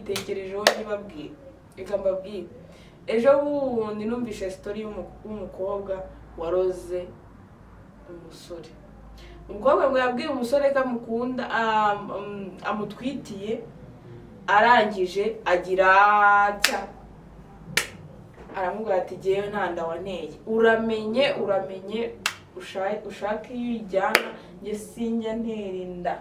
Tekerejeho nibabwira reka mbabwire ejo bundi numvishe story y'umukobwa waroze umusore. Umukobwa ngo yabwiye umusore ko amukunda amutwitiye arangije agira aramubwira ati jewe ntanda wanteye uramenye ushaka iyo ujyana nge sinjya ntera inda.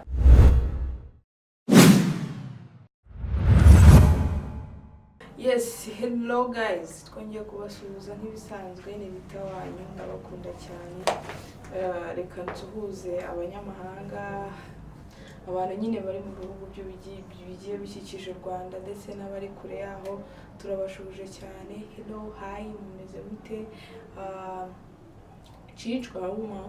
Yes, hello guys, twongeye kubasuhuza nk'ibisanzwe ni bita wanyu ndabakunda cyane. Reka nsuhuze abanyamahanga, abantu nyine bari mu bihugu bigiye bishyikije u Rwanda ndetse n'abari kure yaho turabashuje cyane. Hello, hi, mumeze mute? Cicwa uma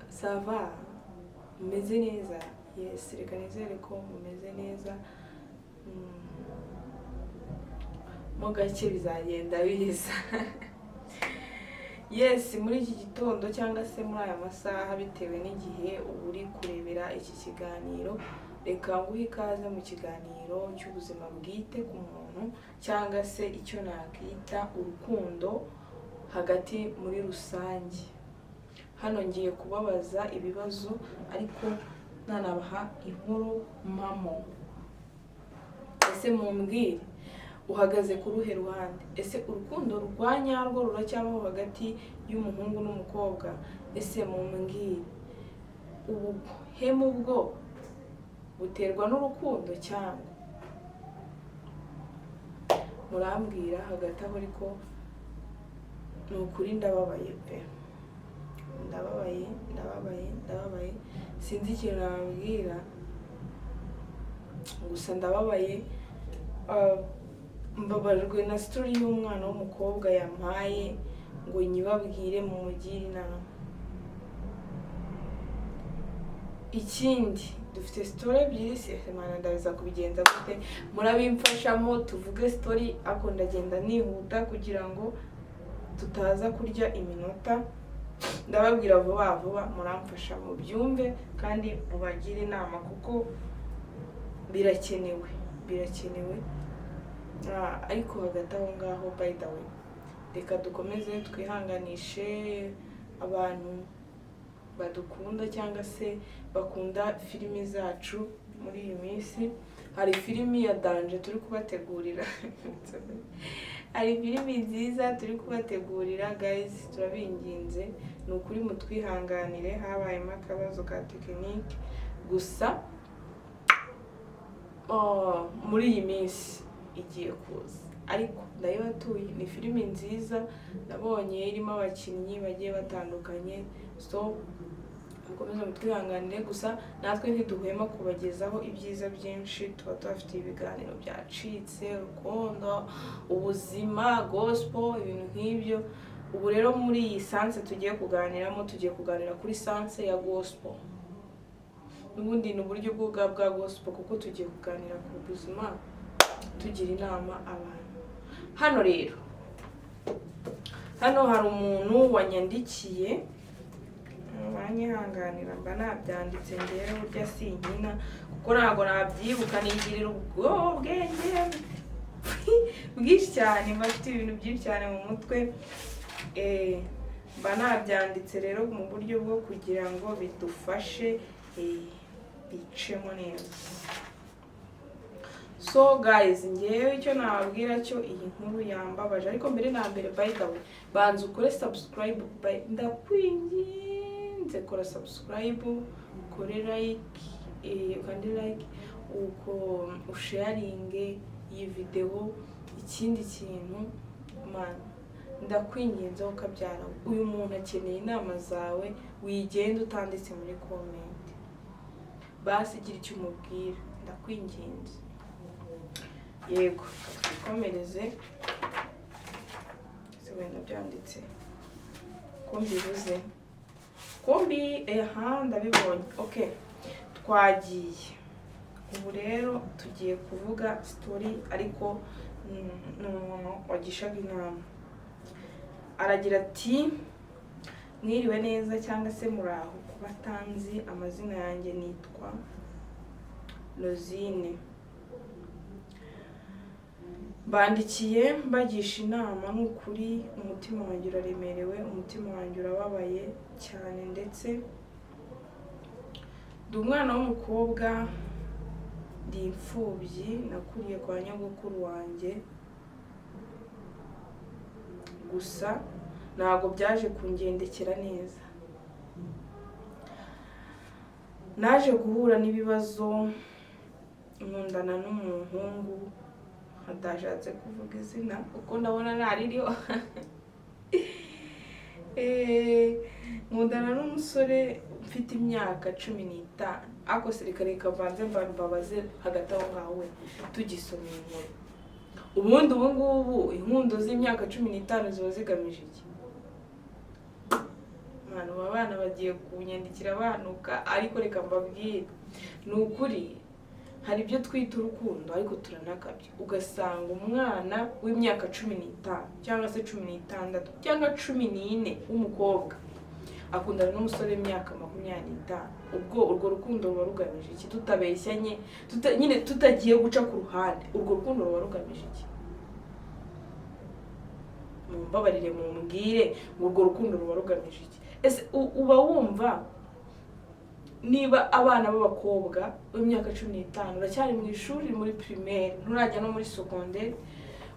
sava mumeze neza? Yes, reka nizere ko mumeze neza. Mo gake bizagenda biza. Yes, muri iki gitondo cyangwa se muri aya masaha bitewe n'igihe uri kurebera iki kiganiro, reka nguhe ikaze mu kiganiro cy'ubuzima bwite ku muntu cyangwa se icyo nakita urukundo hagati muri rusange. Hano ngiye kubabaza ibibazo ariko nanabaha inkuru mamo. Ese mumbwire uhagaze ku ruhe ruhande? Ese urukundo rwanyarwo ruracyabaho hagati y'umuhungu n'umukobwa? Ese mumbwire ubuhemu bwo buterwa n'urukundo cyangwa? Murambwira hagati aho, ariko ni ukuri ndababaye pe, ndababaye sinzi ikintu nababwira, gusa ndababaye. Mbabajwe na story y'umwana w'umukobwa yampaye ngo nyibabwire mu mugire inama. Ikindi dufite story ebyiri, semana ndabiza kubigenza gute murabimfashamo tuvuge story, ako ndagenda nihuta kugira ngo tutaza kurya iminota. Ndababwira vuba muramfasha mu byumve kandi mubagire inama kuko birakenewe. Ariko hagati aho ngaho, by the way, reka dukomeze twihanganishe abantu badukunda cyangwa se bakunda filimi zacu muri iyi minsi. Hari filimi ya Danger turi kubategurira hari filimi nziza turi kubategurira guys, turabinginze ni ukuri mutwihanganire, habayemo akabazo ka tekinike gusa muri iyi minsi igiye kuza, ariko ndayibatuye. Ni filimi nziza nabonye irimo abakinnyi bagiye batandukanye, so mukomeze mutwihanganire. Gusa natwe ntiduhwema kubagezaho ibyiza byinshi, tuba tubafitiye ibiganiro byacitse, urukundo, ubuzima, gospel, ibintu nk'ibyo. Ubu rero muri iyi sanse tugiye kuganiramo, tugiye kuganira kuri sanse ya gospel. N'ubundi ni uburyo bwa gospel kuko tugiye kuganira ku buzima, tugira inama abantu. Hano rero, hano hari umuntu wanyandikiye, banyihanganira mba nabyanditse njyewe burya sinkina kuko ntabwo nabyibuka, nigirira ubwenge bwinshi cyane, bafite ibintu byinshi cyane mu mutwe. Mba nabyanditse rero mu buryo bwo kugira ngo bidufashe bicemo neza. So guys, ngewe icyo nababwira cyo iyi nkuru yambabaje, ariko mbere na mbere, by the way, banza ukore subscribe, ndakwinginze kora subscribe, ukore like, kandi like uko usharinge iyi video. Ikindi kintu man, ndakwinginze ukabyara, uyu muntu akeneye inama zawe, wigenda utanditse muri comment, basi gira icyo umubwira, ndakwinginze. Yego, twikomereze. Wenda byanditse ko mbibuze, ndabibonye. Okay, twagiye. Ubu rero tugiye kuvuga story, ariko ni umuntu wagishaga inama. Aragira ati, mwiriwe neza cyangwa se muraho, ku batanzi, amazina yanjye nitwa Rosine. Bandikiye mbagisha inama, n'ukuri umutima wanjye uraremerewe, umutima wanjye urababaye cyane, ndetse ndi umwana w'umukobwa, ndi imfubyi, nakuriye kwa nyogokuru wanjye, gusa ntabwo byaje kungendekera neza. Naje guhura n'ibibazo, nkundana n'umuhungu adashatse kuvuga izina kuko ndabona ntaririho. Nkundana n'umusore mfite imyaka 15, ako sirikare kavanze mbabaze hagati aho ngaho we tugisomeye inkuru. Ubundi ubu ngubu inkundo z'imyaka 15 ziba zigamije iki? Abana bagiye kunyandikira banuka, ariko reka mbabwire ni ukuri, hari ibyo twita urukundo ariko turanakabye. Ugasanga umwana w'imyaka 15 cyangwa se 16 cyangwa 14 w'umukobwa akundana n'umusore w'imyaka 25. Ubwo urwo rukundo ruba rugamije iki? Tutabeshyanye, nyine tutagiye guca ku ruhande, urwo rukundo ruba rugamije iki? Mumbabarire mumbwire, urwo rukundo ruba rugamije iki? Ese uba wumva niba abana b'abakobwa b'imyaka 15 uracyari mu ishuri, muri primaire, nturajya no muri secondaire,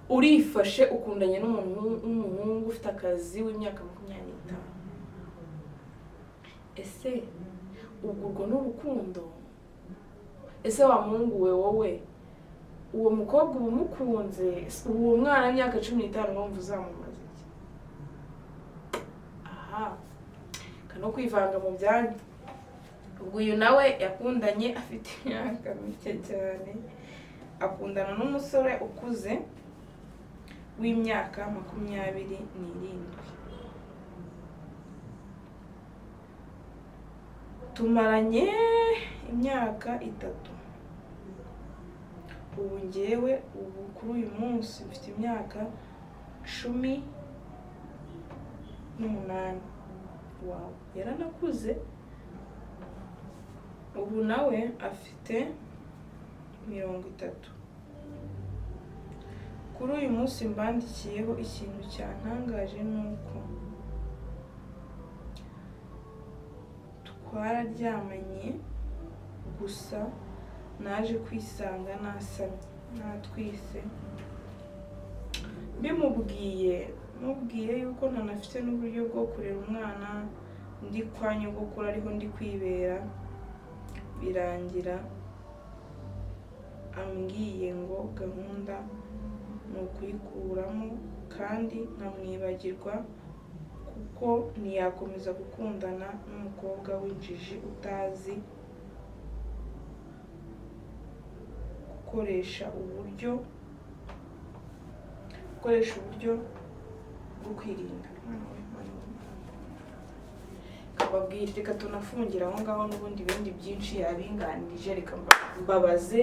urifashe ukundanye n'umuntu w'umuhungu ufite akazi w'imyaka 25, ese ubwo n'urukundo? Ese wa muhungu we, wowe uwo mukobwa uba umukunze, uwo mwana w'imyaka 15 wumva uzamumaze iki? Aha, kano kwivanga mu byanyu. Ubwo uyu nawe yakundanye afite imyaka mike cyane, akundana n'umusore ukuze w'imyaka 27. Tumaranye imyaka 3. Ubu ngewe kuri uyu munsi mfite imyaka 18. Wow, yaranakuze. Ubu nawe afite 30. Kuri uyu munsi mbandikiyeho ikintu cyantangaje, nuko twararyamanye, gusa naje kwisanga nasamye, natwise. Mubwiye yuko ntanafite n'uburyo bwo kurera umwana, ndi kwa nyogokuru ariho ndi kwibera, birangira ambwiye ngo gahunda ni ukuyikuramo kandi nkamwibagirwa, kuko ntiyakomeza gukundana n'umukobwa w'injiji utazi gukoresha uburyo bwo kwirinda. Kababwira, reka tunafungira aho ngaho, n'ubundi bindi byinshi yabinganirije, reka mbabaze.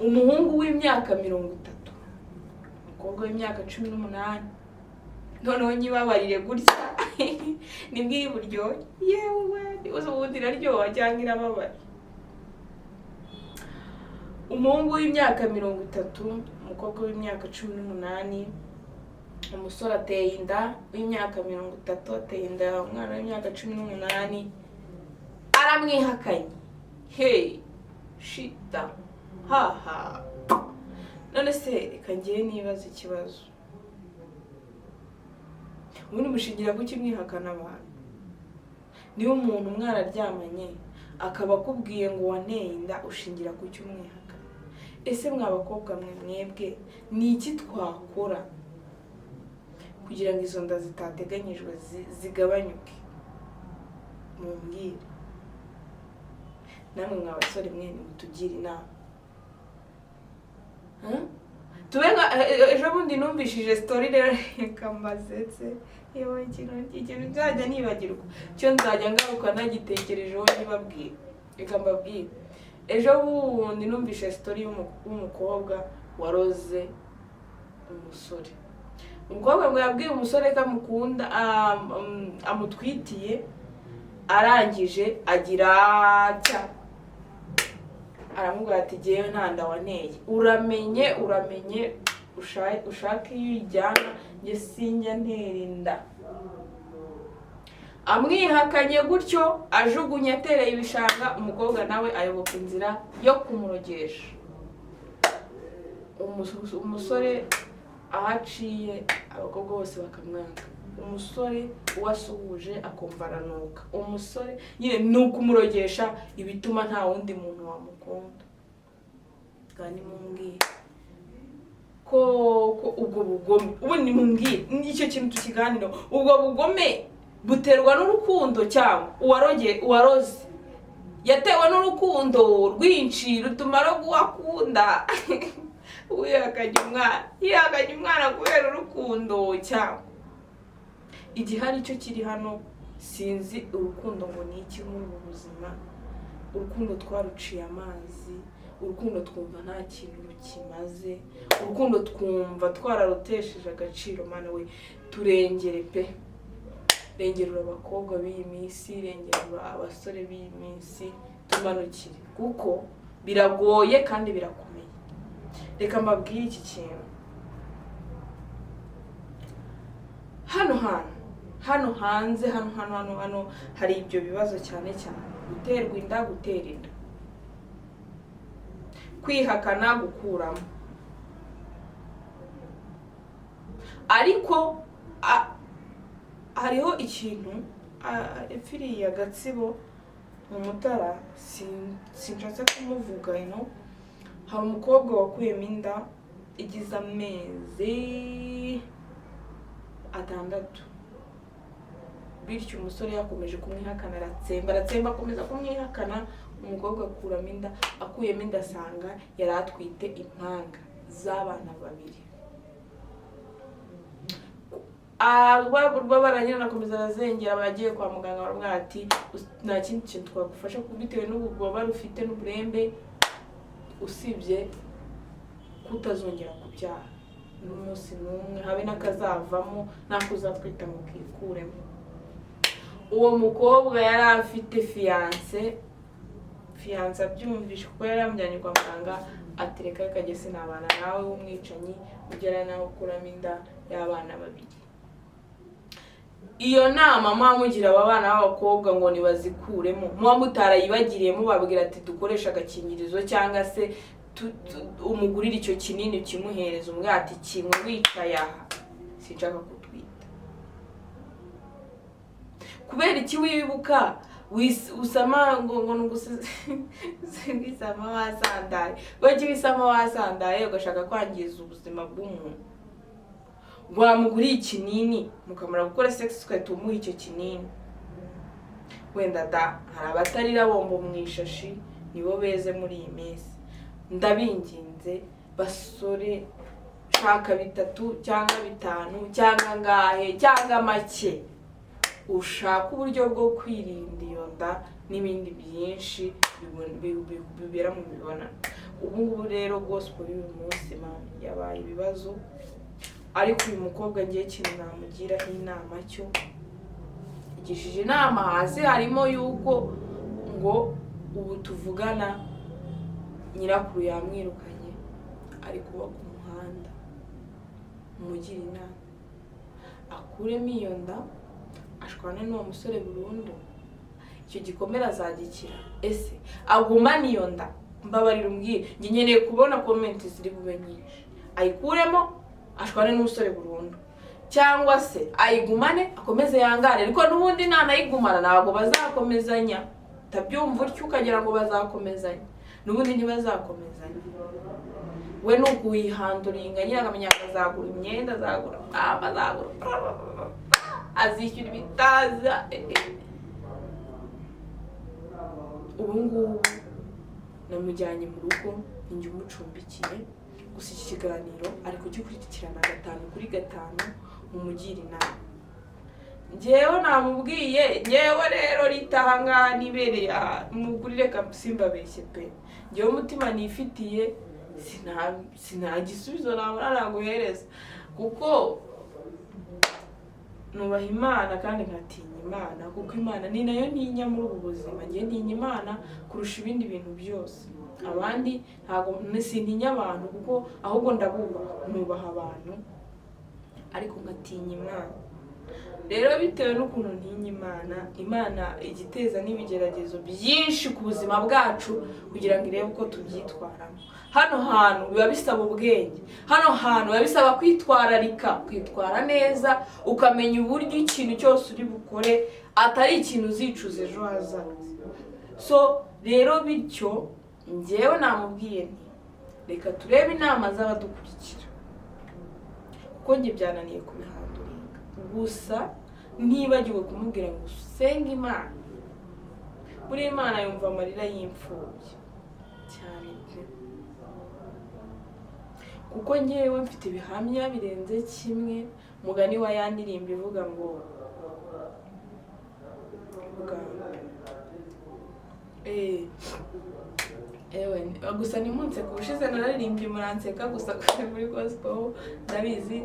Umuhungu w'imyaka 30, umukobwa w'imyaka 18, noneho nyibabarire gutya nibwo iri buryohe. Yewe ubundi iraryoha cyangwa irababara? Umuhungu w'imyaka 30, umukobwa w'imyaka 18, umusore ateye inda w'imyaka 30, ateye inda umwana w'imyaka 18, aramwihakanye. Hey, shita, haha. None se reka ngiye nibaza ikibazo, ubundi mushingira kuki mwihakana abantu? Niba umuntu mwararyamanye akaba akubwiye ngo wanteye inda, ushingira kuki umwihakana? Ese mwabakobwa mwebwe ni iki twakora kugira ngo izo nda zitateganyijwe zigabanyuke? Mumbwire. Namwe mwabasore mwe nimutugire inama. Tube nka ejo bundi numvishije story rero kamazetse, yewe ikintu nzajya nibagirwa, cyo nzajya ngaruka nagitekerejeho nibabwira. Reka mbabwire, ejo bundi numvise story y'umukobwa waroze umusore. umukobwa ngo yabwiye umusore ko amukunda amutwitiye, arangije agira atya aramubwira ati jyewe nta nda wanteye, uramenye ushaka iyo uyijyana, njye sinjya ntera inda. Amwihakanye gutyo ajugunye atereye ibishanga, umukobwa nawe ayoboka inzira yo kumurogesha. Umusore ahaciye abakobwa bose bakamwanga, umusore uwasuhuje akumva aranuka, umusore nyine ni ukumurogesha ibituma nta wundi muntu wamukunda. Kandi mumbwire ko ubwo bugome, ubu nimumbwire icyo kintu tukiganira, ubwo bugome buterwa n'urukundo cyangwa uwaroze yatewe n'urukundo rwinshi rutuma rugukunda yihakanye umwana kubera urukundo cyangwa igihari cyo kiri hano. Sinzi urukundo ngo ni iki muri ubu buzima. Urukundo twaruciye amazi, urukundo twumva nta kintu rukimaze, urukundo twumva twararutesheje agaciro. Mana we turengere pe, rengerura abakobwa b'iyi minsi, rengerura abasore b'iyi minsi, tumanukire kuko biragoye kandi birakomeye. Reka mbabwire iki kintu, hano hanze hano hari ibyo bibazo cyane guterwa inda, gutera inda, kwihakana, gukuramo. Ariko hariho ikintu epfiriya Gatsibo mu Mutara, sinshatse kumuvuga hari umukobwa wakuyemo inda igize amezi 6, bityo umusore yakomeje kumwihakana, aratsemba akomeza kumwihakana. Umukobwa akuramo inda, akuyemo inda asanga yari atwite impanga z'abana 2. Baranyina nakomeza arazengera, bagiye kwa muganga baramubwira ati nta kindi kintu twagufasha bitewe n'ububabare ufite n'uburembe, usibye kutazongera kubyara n'umunsi n'umwe, habe n'akazavamo nako uzatwita ngo kikuremo. Uwo mukobwa yari afite fiance abyumvishe kuko yari yamujyanye kwa muganga, atereka akajya sinabana nawe w'umwicanyi ugera nawe ukuramo inda y'abana 2. Iyo nama mwamugira aba bana b'abakobwa ngo nibazikuremo, muba mutarayibagiriye mubabwira ati dukoresha agakingirizo cyangwa se umugurira icyo kinini kimuhereza umwati kimwe wicaye aha, sinshaka kutwita. Kubera iki wibuka usama ngo wisama wasandaye, waje wisama wasandaye ugashaka kwangiza ubuzima bw'umuntu. Wamuguriye ikinini mukamara gukora sex twatumuha icyo kinini, wenda hari abatarira bombo mu ishashi nibo beze muri iyi minsi. Ndabinginze basore, shaka 3 cyangwa 5 cyangwa ngahe cyangwa make, ushaka uburyo bwo kwirinda iyo nda n'ibindi byinshi bibera mu mibonano. Ubu ngubu rero gospel y'uyu munsi yabaye ibibazo. Ariko uyu mukobwa ngiye kintu namugiraho inama cyo, igishije inama hasi harimo yuko ngo ubu tuvugana nyirakuru yamwirukanye ari kuba ku muhanda, umugira inama akuremo iyo nda, ashwane n'uwo musore burundu, icyo gikomera azagikira. Ese agumane iyo nda? Mbabarira umbwire, njye nkeneye kubona comment ziri bube nyinshi. Ayikuremo ashwane n'umusore burundu, cyangwa se ayigumane akomeze yangane, ariko n'ubundi nanayigumana ntabwo bazakomezanya. Tabyumva utyo ukagira ngo bazakomezanya, n'ubundi ntibazakomezanya. We nukuyihanduringa nyine akamenya azagura imyenda, azagura azishyura ibitaza. Ubu ngubu namujyanye mu rugo, njye umucumbikiye. Gusa iki kiganiro ari kugikurikirana 5 kuri 5 umugira inama. Njyewe namubwiye, njyewe rero ritaha ngaha nibereye mugurire Simba beshye pe. Njyewe umutima nifitiye sinagisubizo nabona naguhereza, kuko nubaha Imana kandi nkatinya Imana, kuko Imana ni nayo ntinya muri ubu buzima. Ngiye ntinya Imana kurusha ibindi bintu byose. Abandi ntago sintinya abantu, kuko ahubwo ndabubaha, nubaha abantu ariko nkatinya Imana. Rero bitewe n'ukuntu ntinya Imana igiteza n'ibigeragezo byinshi ku buzima bwacu kugira ngo irebe uko tubyitwaramo. Hano hantu biba bisaba ubwenge, hano hantu biba bisaba kwitwararika, kwitwara neza, ukamenya uburyo ikintu cyose uri bukore atari ikintu uzicuza ejo hazaza. So rero bityo njyewe namubwiye nti reka turebe inama z'abadukurikira, kuko njye byananiye kubihandurika. Gusa ntibagiwe kumubwira ngo usenge Imana. Muri Imana yumva amarira y'imfubyi cyane pe, kuko njyewe mfite ibihamya birenze kimwe. Mugani wa yandirimba ivuga ngo gusa nimunse kubushize nararirimbiye muranseka, gusa muri gospel ndabizi,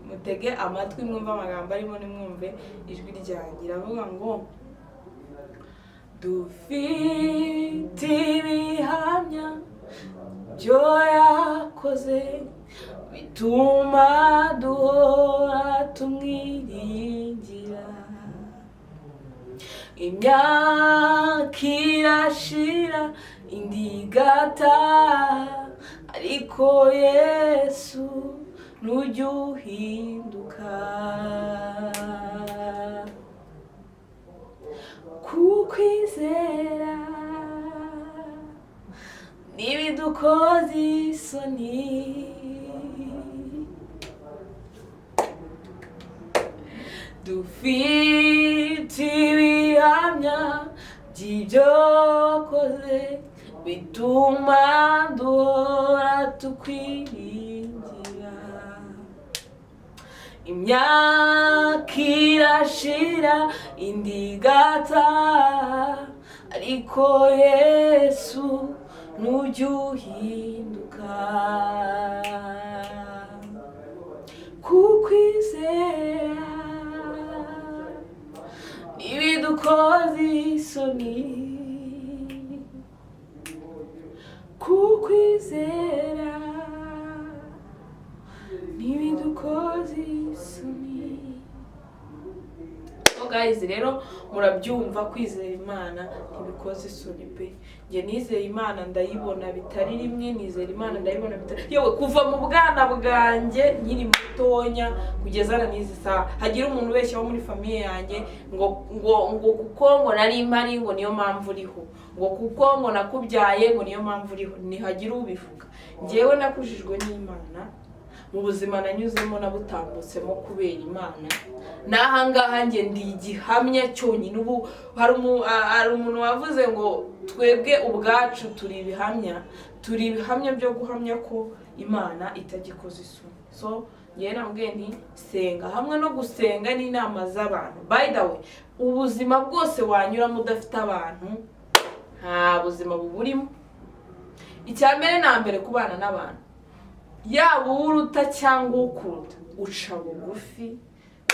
mutege amatwi mwumva amagambo arimo, nimwumve ijwi ryanjye. Iravuga ngo dufite ibihamya byo yakoze bituma duhora tumwiringira. Imyaka irashira indi igataha, ariko Yesu nujya uhinduka. Kukwizera ntibidukoze isoni, dufite ibihamya by'ibyo wakoze bituma duhora tukwiringira. Imyaka irashira indi igataha, ariko Yesu nujya uhinduka. Kukwizera ntibidukoze isoni, kukwizera ntibidukoze isoni. Guys, rero murabyumva, kwizera Imana ntibikoze isoni pe. Nge nizeye Imana ndayibona bitari rimwe, nizera Imana ndayibona bitari yewe kuva mu bwana bwanjye nkiri mutonya kugeza na nizi saha. Hagira umuntu wese wo muri famiye yanjye ngo kuko ngo nari impari ngo niyo mpamvu uriho, ngo kuko ngo nakubyaye ngo niyo mpamvu uriho. Ntihagira ubivuga. Ngewe nakujijwe n'Imana, mu buzima nanyuzemo nabutambutsemo kubera Imana. Nahangaha nge ndi igihamya cyonyine. Ubu hari umuntu wavuze ngo twebwe ubwacu turi ibihamya byo guhamya ko Imana itagikoze isoni. So ngewe namubwiye nti senga. Hamwe no gusenga n'inama z'abantu, by the way, ubuzima bwose wanyuramo udafite abantu nta buzima buburimo. Icyambere na mbere kubana n'abantu, yaba uruta cyangwa ukuruta uca bugufi,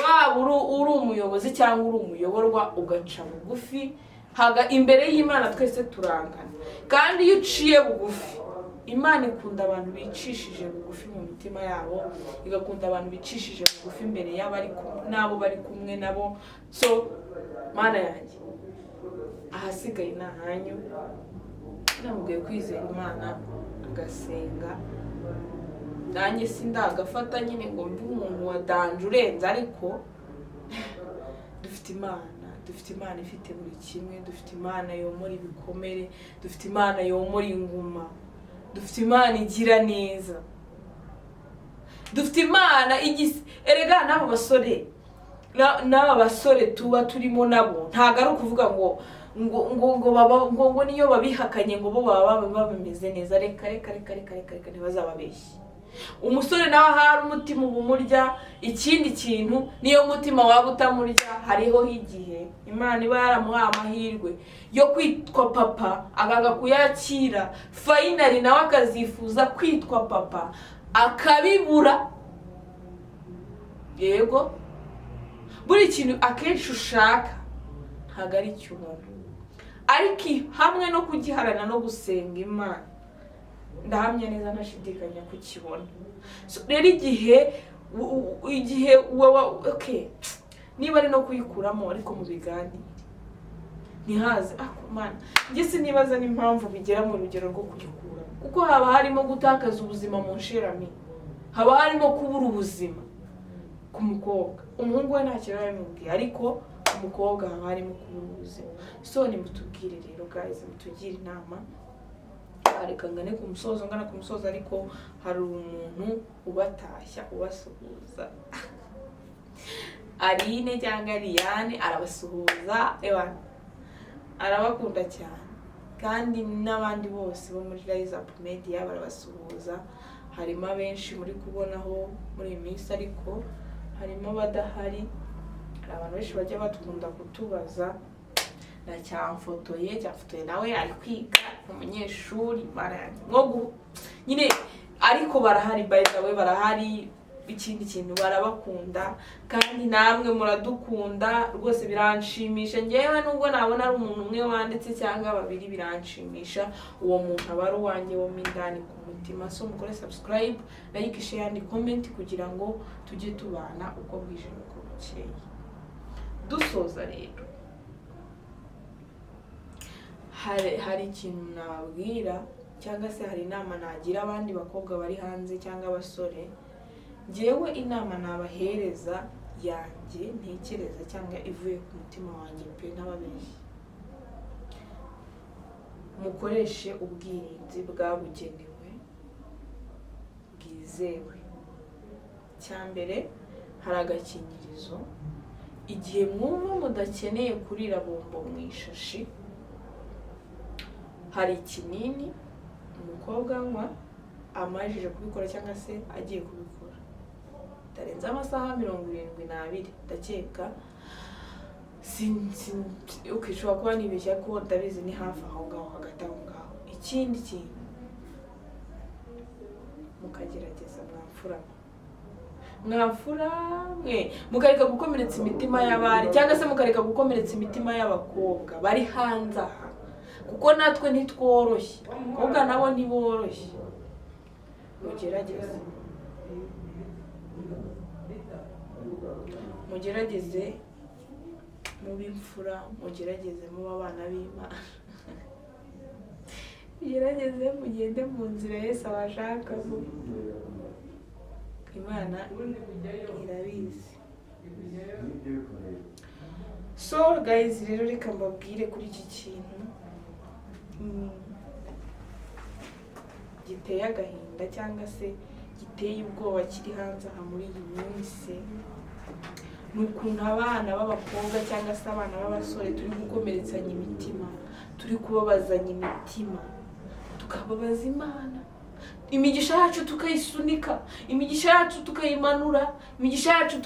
waba uri umuyobozi cyangwa uri umuyoborwa ugaca bugufi. Haga imbere y'Imana twese turangana, kandi iyo uciye bugufi, Imana ikunda abantu bicishije bugufi mu mitima yabo, igakunda abantu bicishije bugufi imbere n'abo bari kumwe nabo. So Mana yanjye, ahasigaye ni ahanyu. Namubwiye kwizera Imana agasenga. Nanjye sindagafata nyine ngo mbe umuntu wa danje urenze, ariko dufite Imana ifite buri kimwe. Dufite Imana yomora ibikomere, dufite Imana yomora inguma, dufite Imana igira neza, dufite Imana erega n'aba basore tuba turimo nabo ntago ari ukuvuga ngo niyo babihakanye ngo bo baba bameze neza. Reka ntibazababeshye. Umusore nawe ahari umutima ubumurya. Ikindi kintu, niyo mutima waba utamurya, hariho igihe Imana iba yaramuhaye amahirwe yo kwitwa papa akanga kuyakira, finally nawe akazifuza kwitwa papa akabibura. Yego buri kintu akenshi ushaka ntabwo ari cyo ubona, ariko hamwe no kugiharana no gusenga Imana ndahamya neza ntashidikanya kukibona. Rero igihe okay, niba ari no kuyikuramo ariko mu biganiro ntihaze Mana njye sinibaza n'impamvu bigera mu rugero rwo kuyikuramo, kuko haba harimo gutakaza ubuzima mu nshirami, haba harimo kubura ubuzima ku mukobwa. Umuhungu we nta kintu yamubwiye, ariko umukobwa haba harimo kubura ubuzima. So nimutubwire rero guys, mutugire inama. Reka ngane ku musozo, ngana ku musozo, ariko hari umuntu ubatashya ubasuhuza. Aline cyangwa Ariane arabasuhuza, arabakunda cyane, kandi n'abandi bose bo muri Rise Up Media barabasuhuza. Harimo abenshi muri kubonaho muri iyi minsi, ariko harimo abadahari. Hari abantu benshi bajya batukunda kutubaza, na cyamfotoye nawe ari kwiga umunyeshuri maranye mwogu nyine, ariko barahari, by the way barahari. Ikindi kintu barabakunda, kandi namwe muradukunda rwose, biranshimisha. Ngewe nubwo nabona ari umuntu umwe wanditse cyangwa babiri, biranshimisha. Uwo muntu aba ari uwanjye wo mindani ku mutima. So mukore subscribe, like, share and comment kugira ngo tujye tubana uko bwije nuko bukeye. Dusoza rero, hari ikintu nababwira, cyangwa se hari inama nagira abandi bakobwa bari hanze cyangwa abasore. Jewe inama nabahereza yanjye ntekereza cyangwa ivuye ku mutima wanjye pe ntababeshye, mukoreshe ubwirinzi bwabugenewe bwizewe. Cyambere hari agakingirizo, igihe mwumva mudakeneye kurira bombo mu ishashi, hari ikinini umukobwa anywa amajije kubikora cyangwa se agiye kubikora tarenze amasaha 72, ndakeka ukishobora kuba nibeshya ko ndabizi ni hafi aho ngaho, hagati aho ngaho. Ikindi kintu mukagerageza mwafura mwe mukareka gukomeretsa imitima y'abari, cyangwa se mukareka gukomeretsa imitima y'abakobwa bari hanze aha, kuko natwe ntitworoshye, abakobwa nabo ntiboroshye. mugerageze mube imfura, mugerageze mube abana b'Imana, mugerageze mugende mu nzira Yesu abashakamo. Imana irabizi. So guys, rero reka mbabwire kuri iki kintu giteye agahinda cyangwa se giteye ubwoba kiri hanze aha muri iyi minsi. Nukuntu abana b'abakobwa cyangwa se abana b'abasore turi gukomeretsanya imitima, turi kubabazanya imitima, tukababaza Imana. Imigisha yacu tukayisunika, imigisha yacu tukayimanura, imigisha yacu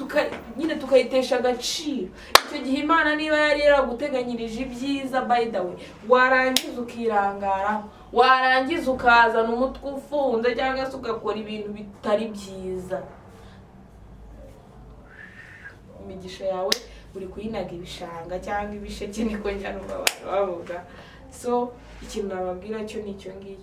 nyine tukayitesha agaciro. Icyo gihe Imana niba yari yaraguteganyirije ibyiza, by the way, warangiza ukirangara, warangiza ukazana umutwe ufunze cyangwa se ugakora ibintu bitari byiza. Imigisha yawe uri kuyinaga ibishanga cyangwa ibisheke, niko njya numva abantu bavuga. So ikintu nababwira cyo nicyo ngicyo.